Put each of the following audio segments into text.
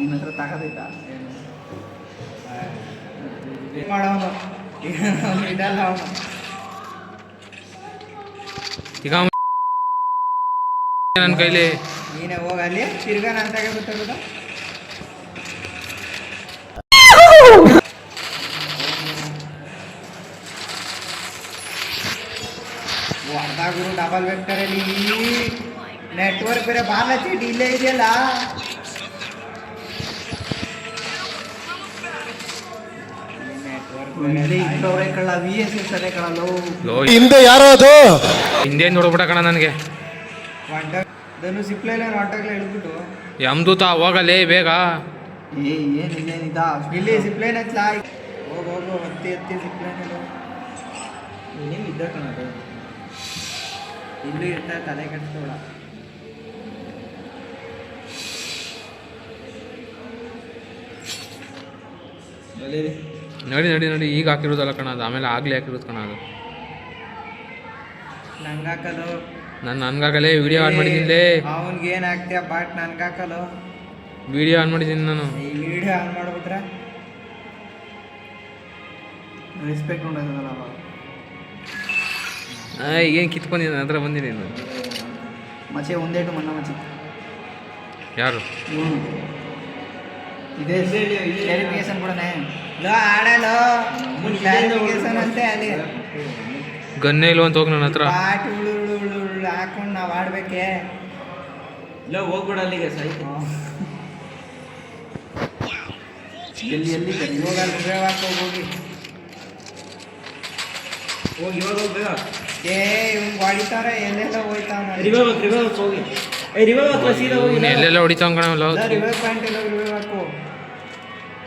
ನಿನ್ನ ಹತ್ರ ತಾಕತೈತಾ ಮಾಡೋನು ಇದಲ್ಲ ಅವನು ಈಗ ನನ್ನ ಕೈಲಿ ನೀನೇ ಹೋಗಲ್ಲಿ ತಿರ್ಗಾ ನಾನು ತಗೋಬಿಟ್ಟ ಗುರು ಡಬಲ್ ವೆಕ್ಟರಲ್ಲಿ ನೆಟ್ವರ್ಕ್ ಬೇರೆ ಬಾಲ ಚೀಟಿ ಇಲ್ಲೇ ಇದೆಯಲ್ಲ ಹಿಂದೆ ಯಾರೋ ಅದು ಹಿಂದೆ ನೋಡ್ಬಿಟ್ಟ ಕಣ ನನಗೆ ಸಿಪ್ಲೈನ ವಾಟರ್ಗಳ ಹಿಡಿದ್ಬಿಟ್ಟು ಯಮ್ದೂತ ಹೋಗಲೇ ಬೇಗ ಏನಿದೇನಿದ ಇಲ್ಲಿ ಸಿಪ್ಲೈನ್ ಹತ್ಲಾ ಹೋಗು ಹತ್ತಿ ಸಿಪ್ಲೈನ್ ಇನ್ನೇನು ಇದ್ದ ಕಣದು ಇಲ್ಲೂ ಇರ್ತಾರೆ ತಲೆ ಕೆಡಿಸ್ಕೊಳ ನಡಿ ನಡಿ ನಡಿ ಈಗ ಹಾಕಿರೋದಲ್ಲ ಕಣ ಅದು ಆಮೇಲೆ ಆಗ್ಲೇ ಹಾಕಿರೋದು ಕಣ ಅದು ನಂಗಾಕಲು ನನ್ಗಾಗಲೇ ವಿಡಿಯೋ ಆನ್ ಮಾಡಿದ್ದೀನಿ ಅವನ್ಗೆ ಏನು ಹಾಕ್ತೀಯ ಬಾಟ್ ನನ್ಗಾಕಲು ವಿಡಿಯೋ ಆನ್ ಮಾಡಿದ್ದೀನಿ ನಾನು ಈ ವಿಡಿಯೋ ಆನ್ ಮಾಡ್ಬಿಟ್ರೆ ರೆಸ್ಪೆಕ್ಟ್ ಉಂಟಾಗಲ್ಲ ಏನು ಕಿತ್ಕೊಂಡಿದ್ದೀನಿ ನನ್ನ ಹತ್ರ ಬಂದಿದ್ದೀನಿ ಮಚೆ ಒಂದೇಟು ಮಣ್ಣ ಮಚೆ ಯಾರು ಇದೇ ಕ್ಲಾರಿಫಿಕೇಶನ್ ಕೊಡನೆ ಲೋ ಆಡಲೋ ಕ್ಲಾರಿಫಿಕೇಶನ್ ಅಂತೆ ಅಲ್ಲಿ ಗನ್ನೇ ಇಲ್ವ ಅಂತ ಹೋಗಿ ನನ್ನ ಹತ್ರ ಪಾಟ್ ಉಳು ಹಾಕೊಂಡು ನಾವು ಆಡ್ಬೇಕೆ ಇಲ್ಲ ಹೋಗ್ಬಿಡ ಅಲ್ಲಿಗೆ ಸೈಕ್ ಎಲ್ಲಿ ಇವಾಗ ಅಲ್ಲಿ ಹೋಗಿ ಹೋಗಿ ಇವಾಗ ಹೋಗ್ಬೇಕ ಇವ್ನು ಹೊಡಿತಾರೆ ಎಲ್ಲೆಲ್ಲ ಹೋಯ್ತಾವ ರಿವೈವ್ ಹೋಗಿ ರಿವೈವ್ ಸೀದಾ ಹೋಗಿ ಎಲ್ಲೆಲ್ಲ ಹೊಡಿತಾವ ಕಣವಲ್ಲ ರಿವೈವ್ ಪಾಯಿಂಟ್ ಎಲ್ಲ ರಿವೈವ್ ಹಾಕು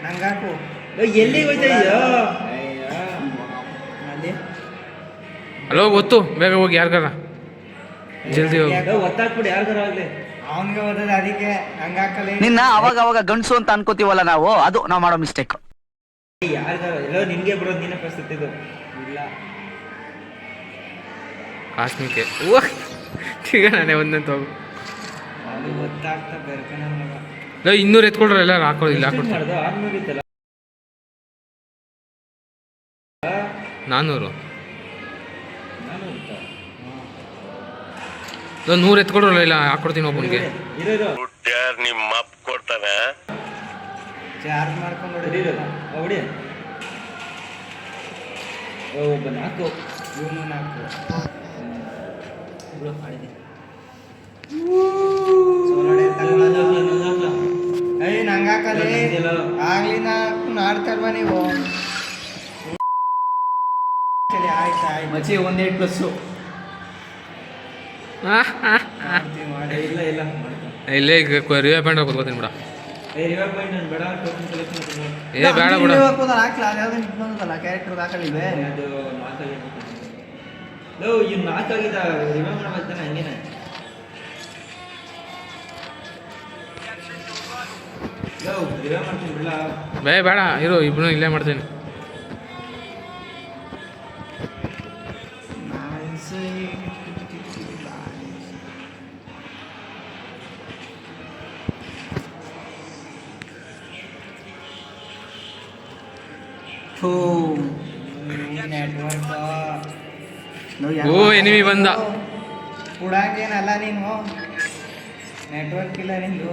ನಂಗೆ ಹಾಕು ಎಲ್ಲಿಗೆ ಹೋಯ್ತಾ ಇದೆಯೋ ಅಲ್ಲಿ ಅಲ್ಲೋ ಗೊತ್ತು ಬೇಗ ಹೋಗಿ ಯಾರಿಗಾರ ಜಲ್ದಿ ಹೋಗಿ ಒತ್ತಾಕ್ಬಿಡಿ ಯಾರಿಗಾರ ಆಗ್ಲಿ ಅವನಿಗೆ ಓದೋದು ಅದಕ್ಕೆ ನಂಗೆ ಹಾಕಲ್ಲ ನಿನ್ನ ಅವಾಗ ಗಂಡಸು ಅಂತ ಅನ್ಕೋತೀವಲ್ಲ ನಾವು ಅದು ನಾವು ಮಾಡೋ ಮಿಸ್ಟೇಕ್ ಯಾರಿಗಾರ ಎಲ್ಲೋ ನಿನ್ಗೆ ಬರೋದು ನೀನೇ ಪರಿಸ್ಥಿತಿ ಇದು ಇಲ್ಲ ಕಾಶ್ಮೀರ್ಗೆ ಈಗ ನಾನೇ ಒಂದಂತ ಹೋಗು ಅಲ್ಲಿ ಗೊತ್ತಾಗ್ತಾ ಬೆರ್ಕನ ಮಗ 200 ಎತ್ಕೊಳ್ರ ಎಲ್ಲ ಹಾಕೊಳ್ಳಿಲ್ಲ ಮಾಡ್ದ 600 ಇತ್ತಲ್ಲ 400 100 ಎತ್ಕೊಳ್ರಲ್ಲ ಇಲ್ಲ ಹಾಕೊಡ್ತೀನಿ ಒಬ್ಬನಿಗೆ ಇರೋ ನಿಮ್ಮ ಅಪ್ಪ ಕೊಡ್ತಾನೆ ಚಾರ್ಜ್ ಮಾಡ್ಕೊಂಡು ಹೊಡಿ ಒಬ್ಬ ನಾಲ್ಕು ಇವನು ನಾಲ್ಕು ನಂಗೆ ಹಾಕಲ್ಲ ಆಗ್ಲಿಂದ ಆಡ್ತಾರವ ನೀವು ಆಯ್ತು ಮಚಿ 18+ ಇಲ್ಲ ಇಲ್ಲ ಇಲ್ಲೇ ಈಗ ರಿವೇ ಪಾಯಿಂಟ್ ಕೂತ್ಕೋತೀನಿ ಬಿಡ ರಿವೈವ್ ಪಾಯಿಂಟ್ ನಾನು ಬೇಡ ಟೋಕನ್ ಸೆಲೆಕ್ಷನ್ ಏ ಬೇಡ ಬಿಡ ಹಾಕ್ಲಾ ಅದ್ಯಾವ್ದು ಇನ್ನೊಂದಲ್ಲ ಕ್ಯಾರೆಕ್ಟರ್ ಹಾಕಲಿವೆ ಅದು ನಾಲ್ಕಾಗಿ ಲೋ ಇವ್ ನಾಲ್ಕಾಗಿದ ರಿವೈವ್ ಮಾಡ್ಬೇಕಾನೆ ಹಂಗೇನೆ ಲೋ ರಿವೈವ್ ಮಾಡ್ತೀನಿ ಬಿಡ್ಲ ಬೇಡ ಇರು ಇಬ್ರು ಇಲ್ಲೇ ಮಾಡ್ತೀನಿ ಓ ಎನಿಮಿ ಬಂದ ಕುಡಾಕೇನಲ್ಲ ನೀನು ನೆಟ್ವರ್ಕ್ ಇಲ್ಲ ನಿಂದು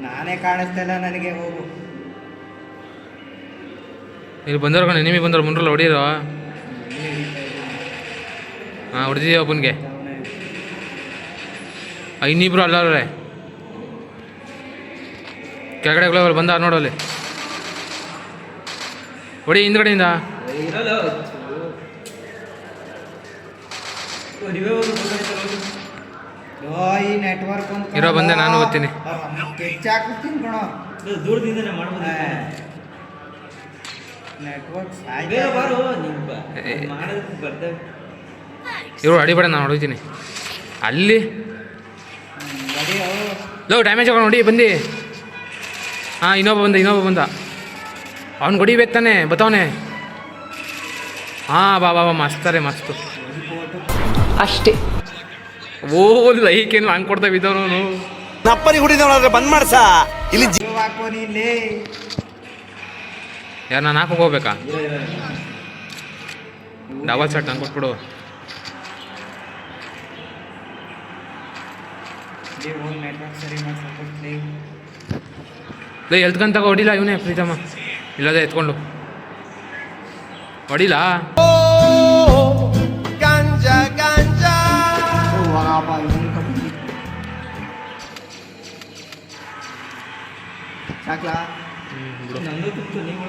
ನಾನೇ ಕಾಣಿಸ್ತಿಲ್ಲ ನನಗೆ ಹೋಗು ಇಲ್ಲಿ ಬಂದವ್ರು ಕಣ ಎನಿಮಿ ಬಂದವ್ರು ಮುಂಡ್ರಲ್ಲ ಹೊಡೀರೋ ಹಾಂ ಹೊಡೆದಿದ್ದೀವಿ ಒಬ್ಬನಿಗೆ ಇನ್ನಿಬ್ರು ಅಲ್ಲವ್ರೆ ಕೆಳಗಡೆ ಬಂದ ನೋಡಲ್ಲಿ ಹೊಡಿ ಹಿಂದ್ಗಡೆಯಿಂದ ಇರಲ್ಲ ರಿವೈವ್ ಈ ನೆಟ್ವರ್ಕ್ ಇರೋ ಬಂದೆ ನಾನು ಓದ್ತೀನಿ ಹೆಚ್ಚಾಕ್ತೀನಿ ಕಣೋ ದೂರದಿಂದನೇ ಮಾಡ್ಬೋದು ನೆಟ್ವರ್ಕ್ ಬೇಗ ಬಾರು ನಿಮ್ಮ ಮಾಡೋದಕ್ಕೆ ಬರ್ತೇವೆ ಇವರು ಅಡಿಬೇಡ ನಾನು ಹೊಡಿತೀನಿ ಅಲ್ಲಿ ಲೋ ಡ್ಯಾಮೇಜ್ ಆಗೋಣ ನೋಡಿ ಬಂದು ಹಾಂ ಇನ್ನೊಬ್ಬ ಬಂದ ಅವ್ನು ಹೊಡಿಬೇಕು ತಾನೆ ಬತ್ತವನೆ ಹಾಂ ಬಾ ಮಸ್ತಾರೆ ಮಸ್ತು ಅಷ್ಟೇ ಓ ಲೈಕ್ ಏನು ಹಂಗೆ ಕೊಡ್ತಾ ಬಿದ್ದವನು ನಪ್ಪರಿ ಹುಡಿದವನಾದ್ರೆ ಬಂದ್ ಮಾಡ್ಸ ಇಲ್ಲಿ ಜೀವ ಹಾಕೋ ನೀಲಿ ಯಾರು ನಾನು ಹಾಕೋಕೆ ಹೋಗ್ಬೇಕಾ ಇರೋ ಇರೋ ಡಬಲ್ ಶರ್ಟ್ ನಂಗೆ ಕೊಟ್ಬಿಡು. ಹೋಗಿ ನೆಟ್ವರ್ಕ್ ಸರಿ ಮಾಡ್ಸಕ್ಕೆ ಲೇ ಎಲ್ತ್ಕೊಂತಾಗ ಹೊಡಿಲ್ಲ ಇವನೇ ಪ್ರೀತಮ್ಮ, ಇಲ್ಲದೆ ಎತ್ಕೊಂಡು ಹೊಡಿಲ್ಲ. ಸಾಕ್ಲಾ ಬಿಡು. ನಂದು ತುಂಬಿತು ನೀವು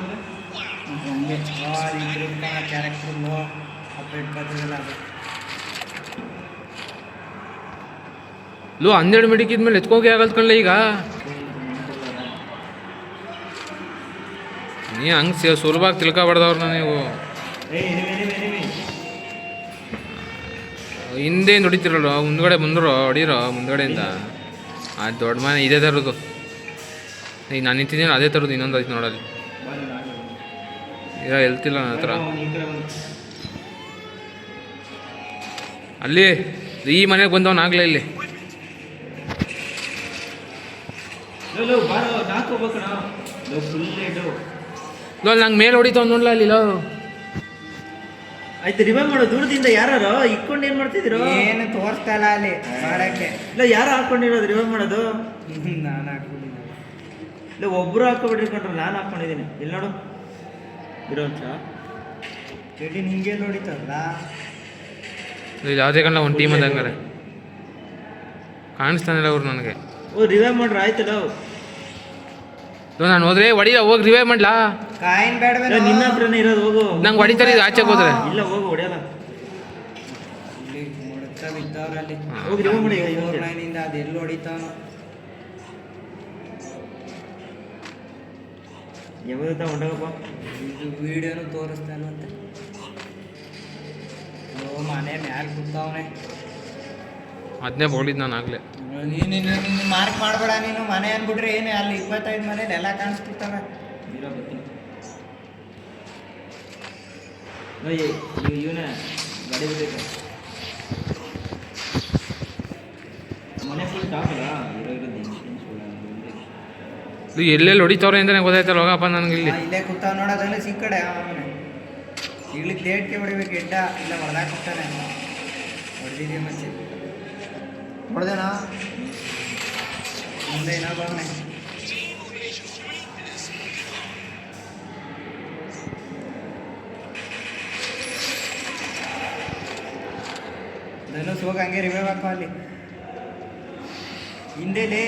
ಮಾಡಿದ್ರೆ ಹಂಗೆ ಕ್ಯಾರೆಕ್ಟರ್ ಅಪ್ಡೇಟ್ ಬರ್ತದಲ್ಲ ಅದು ಲೋ 12 ಮಿಡಿಕಿದ್ಮೇಲೆ ಎತ್ಕೋಗಿ ಆಗಲ್ತ್ ಕಣ್ಲೆ ಈಗ. ನೀ ಹಂಗೆ ಸುಲಭವಾಗಿ ತಿಳ್ಕೊಬಾರ್ದವ್ರನ್ನ ನೀವು. ಹಿಂದೆ ಹೊಡಿತಿರಲ್ಲ, ಮುಂದ್ಗಡೆ ಬಂದರು ಹೊಡೀರೋ ಮುಂದ್ಗಡೆಯಿಂದ. ಅದು ದೊಡ್ಡ ಮನೆ ಇದೇ ಥರದ್ದು. ಈಗ ನಾನು ನಿಂತಿದ್ದೀನಿ ಅದೇ ಥರದ್ದು ಇನ್ನೊಂದು ಆಯ್ತು ನೋಡಲ್ಲಿ. ಈಗ ಹೇಳ್ತಿಲ್ಲ ನನ್ನ ಹತ್ರ. ಅಲ್ಲಿ ಈ ಮನೆಗೆ ಬಂದವನಾಗಲೇ ಇಲ್ಲಿ. ಬಾರೋ ನಾಲ್ಕು ಹೋಗ್ಬೇಕಣ ಫುಲ್ ಲೇಟು. ಲೋ ನಂಗೆ ಮೇಲೆ ಹೊಡಿತಾವ್ ನೋಡ್ಲ ಅಲ್ಲಿ. ಲೋ ಆಯ್ತು ರಿವೈವ್ ಮಾಡೋ ದೂರದಿಂದ ಯಾರು ಇಟ್ಕೊಂಡು ಏನು ಮಾಡ್ತಿದ್ದೀರೋ? ಏನು ತೋರಿಸ್ತಾ ಇಲ್ಲ ಅಲ್ಲಿ ಮಾಡಕ್ಕೆ. ಇಲ್ಲ ಯಾರು ಹಾಕೊಂಡಿರೋದು ರಿವೈವ್ ಮಾಡೋದು? ನಾನು ಹಾಕೊಂಡಿಲ್ಲ. ಇಲ್ಲ ಒಬ್ಬರು ಹಾಕೊಬಿಟ್ರಿ ಕೊಂಡ್ರೆ ನಾನು ಹಾಕೊಂಡಿದ್ದೀನಿ. ಇಲ್ಲಿ ನೋಡು ಇರೋ ಚಡಿ ನಿಂಗೆ ನೋಡಿತಲ್ಲ. ಇಲ್ಲಿ ಯಾವುದೇ ಕಣ್ಣ ಒಂದು ಟೀಮ್ ಅದ ಹಂಗಾರೆ ಕಾಣಿಸ್ತಾನಿಲ್ಲ ಅವ್ರು ನನಗೆ. ಓ ರಿವೈವ್ ಮಾಡ್ರೆ ಆಯ್ತಲ್ಲ. ನಾನು ಹೋದ್ರೆ ಹೊಡಿ ಹೋಗಿ ರಿವೈವ್ ಮಾಡ್ಲಾ? ಕಾಯಿನ್ ಬೇಡವೇ ನಿನ್ನ ಹತ್ರನೇ ಇರೋದು, ಹೋಗು. ನಂಗೆ ಹೊಡಿತಾರೆ ಇದು ಆಚೆಗೆ ಹೋದ್ರೆ. ಇಲ್ಲ ಹೋಗು ಹೊಡೆಯಲ್ಲ. ಇಲ್ಲಿ ಹೊಡ್ತಾ ಬಿದ್ದವ್ರಲ್ಲಿ. ಹೋಗಿ ರಿವೈವ್ ಮಾಡಿ. 4-9 ಅದು ಎಲ್ಲಿ ಹೊಡಿತಾವ ಯಾವಾಗ ಹೊಂಟೋಗಪ್ಪ. ಇದು ವಿಡಿಯೋನು ತೋರಿಸ್ತಾ ಇಲ್ವಂತೆ. ಮನೆ ಮ್ಯಾಲೆ ಕೂತಾವನೆ. ಅದನ್ನೇ ಹೊಡಿದ್ ನಾನು ಆಗಲೇ. ನೀನು ಮಾರ್ಕ್ ಮಾಡಬೇಡ. ನೀನು ಮನೆ ಅಂದ್ಬಿಟ್ರೆ ಏನು ಅಲ್ಲಿ 25 ಮನೇಲಿ ಎಲ್ಲ ಕಾಣಿಸ್ತಿರ್ತವೆ. ಇರೋ ಬರ್ತೀನಿ. ಇವನೇ ಗಾಡಿ ಬಿದ್ದೈತೆ ಮನೆ ಫುಲ್ ಟಾಪ್ ಅಲ್ಲ. ಇದು ಎಲ್ಲೆಲ್ಲಿ ಹೊಡಿತವ್ರೆ ಅಂತಲೇ ಗೊತ್ತಾಯ್ತಲ್ಲ. ಹೋಗಪ್ಪ ನನಗೆ ಇಲ್ಲಿ. ಇಲ್ಲೇ ಕೂತಾವ ನೋಡೋದನ್ನ ಸಿಕ್ಕಡೆ ಅವನೇ ಈಗ್ಲಿಕ್ಕೆ ಲೇಟ್ಗೆ ಹೊಡಿಬೇಕು. ಎಡ್ಡ ಇಲ್ಲ ಹೊಡೆದಾಕ ಹೋಗ್ತಾನೆ. ಹೊಡೆದಿದ್ದೀವಿ ಮಚ್ಚಿ ಹೊಡೆದೇನಾ ಮುಂದೆ ಏನೋ ಬವನೆ. ಧನುಷ್ ಹೋಗಿ ಹಂಗೆ ರಿವೈವ್ ಹಾಕೋ ಅಲ್ಲಿ ಹಿಂದೆಲೇ.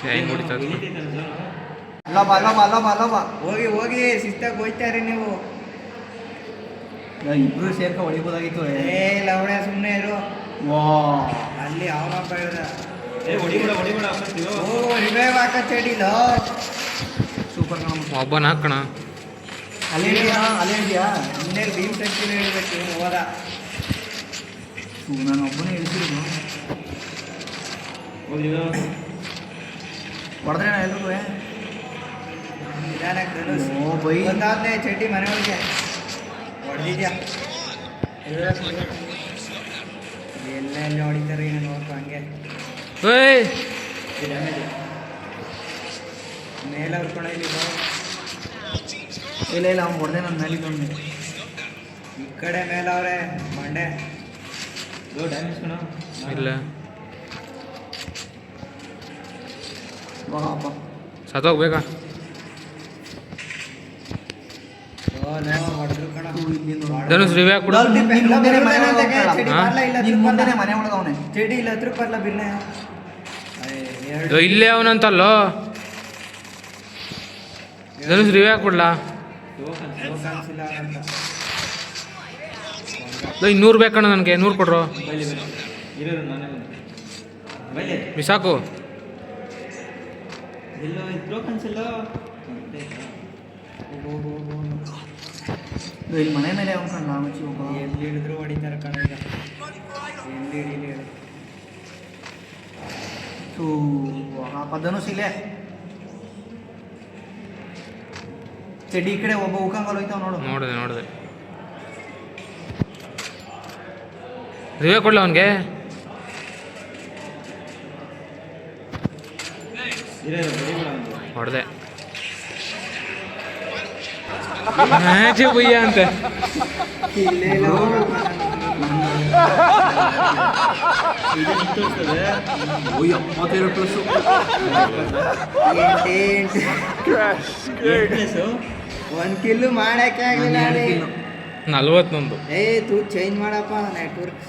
ಹೆಂಗೆ ಹೊಡಿತಾರೆ ಹೋಗಿ ಹೋಗಿ ಶಿಸ್ತಾಗಿ ಹೋಯ್ತಾರೆ ನೀವು. ಇಬ್ರು ಸೇರ್ಕ ಹೊಡಿಬೋದಾಗಿತ್ತು. ಏ ಲವಣೆ ಸುಮ್ಮನೆ ಇರು. ಅಲ್ಲಿ ಅವನೊಬ್ಬ ಹೇಳ್ದ ಓ ರಿವೈವ್ ಹಾಕ ಚಡಿಲ. ಸೂಪರ್ ಕಣ. ಒಬ್ಬನ ಹಾಕಣ. ಅಲ್ಲೇ ಇದೆಯಾ? ಇನ್ನೇನು ಭೀಮ್ ಶಕ್ತಿನ ಹೇಳ್ಬೇಕು. ಇವನು ಹೋದ. ನಾನು ಒಬ್ಬನೇ ಇಳಿಸಿದ್ರು. ಹೊಡೆದ್ರೆ ಎಲ್ರಿಗೂ ನಿಧಾನಕ್ಕೆ ಧನುಷ್. ಓ ಬೈ. ಒಂದಾದ್ನೇ ಚಡ್ಡಿ ಮನೆ ಒಳಗೆ ಹೊಡೆದಿದ್ಯಾ? ಎಲ್ಲೆಲ್ಲಿ ಹೊಡಿತಾರೆ ಇನ್ನು ನೋಡ್ಕೊ ಹಂಗೆ. ಏಯ್ ಮೇಲೆ ಹೊರ್ಕೊಂಡು ಇಲ್ಲಿ ಬಾ. ಇಲ್ಲ ಅವ್ನು ಹೊಡೆದೆ ನನ್ನ ಮೇಲೆ ಇದ್ದವನು. ಈ ಕಡೆ ಮೇಲೆ ಅವ್ರೆ ಮಂಡೆ. ಡ್ಯಾಮೇಜ್ ಕಣ. ಇಲ್ಲ ಬಾಪ ಸತ್ತೋಗ್ಬೇಕಾ? ಹೊಡೆದ್ರು ಕಣ. ಧನುಷ್ ರಿವ್ಯೂ ಕೊಡು. ಮುಂದೆನೆ ಮನೆ ಒಳಗವನೆ. ಚಡಿ ಇಲ್ಲ ಹತ್ರ ಬರ್ಲ ಬಿರ್ನೆ. ಲೋ, ಇಲ್ಲೇ ಅವನಂತಲ್ಲೋ. ಧನುಷ್ ರಿವ್ಯೂ ಕೊಡ್ಲಾ? ಕಾಣಿಸಿಲ್ಲ ಅಂತ. ಲೋ 200 ಬೇಕಣ್ಣ ನನಗೆ. 100 ಕೊಡ್ರು. ಇರೋರು ನಾನೇ ಬೈಲೆ ಮಿಸಾಕು. ಎಲ್ಲೋ ಇದ್ರೋ ಕನ್ಸಿಲ್ಲ. ಇಲ್ಲಿ ಮನೆ ಮೇಲೆ ಅನ್ಕೊಂಡು ನಾವು ಎಲ್ಲಿ ಹಿಡಿದ್ರು ಹೊಡಿತಾರೆ ಕಣ ಈಗ. ಎಲ್ಲಿ ಹಿಡೀಲಿ ಹೇಳಿ. ಧನುಷ್ ಇಲ್ಲೇ ಚಡ್ಡಿ ಈ ಕಡೆ ಒಬ್ಬ ಉಕ್ಕಂಗಲ್ ಹೋಯ್ತಾವ ನೋಡು. ನೋಡಿದೆ ರಿವೇ ಕೊಡ್ಲ ಅವನಿಗೆ ಹೊಡೆದೆ ಮ್ಯಾಚ್ ಬುಯ್ಯ ಅಂತೆ ಇಲ್ಲೇ ಇಲ್ಲ ಹೋಗಪ್ಪ ಇದು ನಿಂತೋಗ್ತದೆ. ಎಂಟ್ನೆಸ್ಸು. ಒಂದು ಕಿಲ್ಲು ಮಾಡಕ್ಕೆ ಆಗಿಲ್ಲ 41 ಏ ತೂ ಚೇಂಜ್ ಮಾಡಪ್ಪ ನೆಟ್ವರ್ಕ್